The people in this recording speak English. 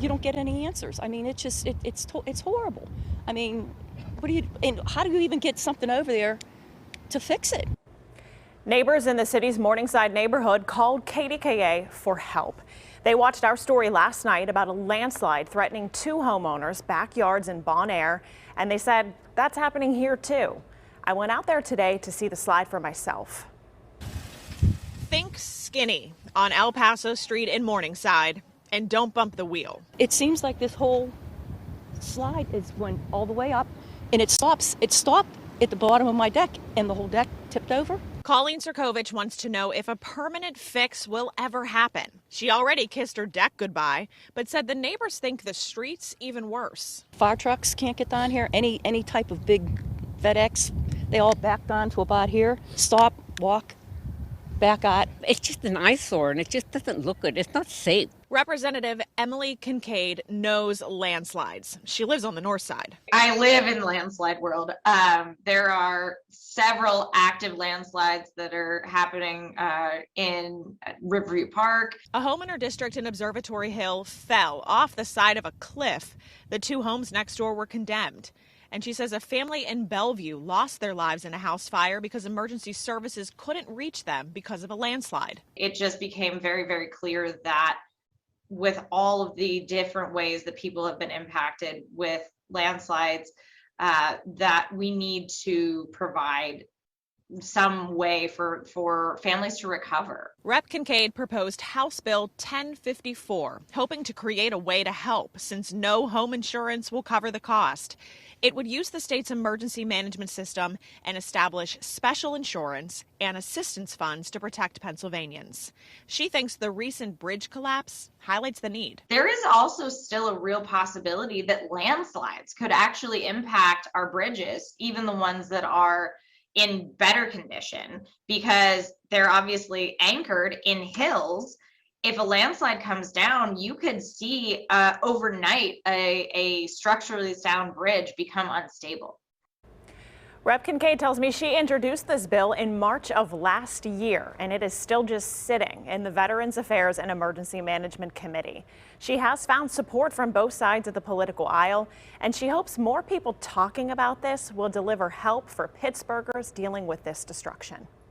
you don't get any answers. I mean, it's horrible. I mean, and how do you even get something over there to fix it? Neighbors in the city's Morningside neighborhood called KDKA for help. They watched our story last night about a landslide threatening 2 homeowners' backyards in Bon Air, and they said that's happening here too. I went out there today to see the slide for myself. Think skinny on El Paso Street in Morningside, and don't bump the wheel. It seems like this whole slide went all the way up, and it stopped at the bottom of my deck, and the whole deck tipped over. Colleen Sirkovich wants to know if a permanent fix will ever happen. She already kissed her deck goodbye, but said the neighbors think the street's even worse. Fire trucks can't get down here. Any type of big FedEx, they all backed on to about here. Stop, walk, back out. It's just an eyesore, and it just doesn't look good. It's not safe. Representative Emily Kincaid knows landslides. She lives on the north side. I live in landslide world. There are several active landslides that are happening in Riverview Park. A homeowner district in Observatory Hill fell off the side of a cliff. The 2 homes next door were condemned. And she says a family in Bellevue lost their lives in a house fire because emergency services couldn't reach them because of a landslide. It just became very, very clear that with all of the different ways that people have been impacted with landslides, that we need to provide some way for families to recover. Rep. Kincaid proposed House Bill 1054, hoping to create a way to help since no home insurance will cover the cost. It would use the state's emergency management system and establish special insurance and assistance funds to protect Pennsylvanians. She thinks the recent bridge collapse highlights the need. There is also still a real possibility that landslides could actually impact our bridges, even the ones that are in better condition, because they're obviously anchored in hills. If a landslide comes down, you could see overnight a structurally sound bridge become unstable. Rep. Kincaid tells me she introduced this bill in March of last year, and it is still just sitting in the Veterans Affairs and Emergency Management Committee. She has found support from both sides of the political aisle, and she hopes more people talking about this will deliver help for Pittsburghers dealing with this destruction.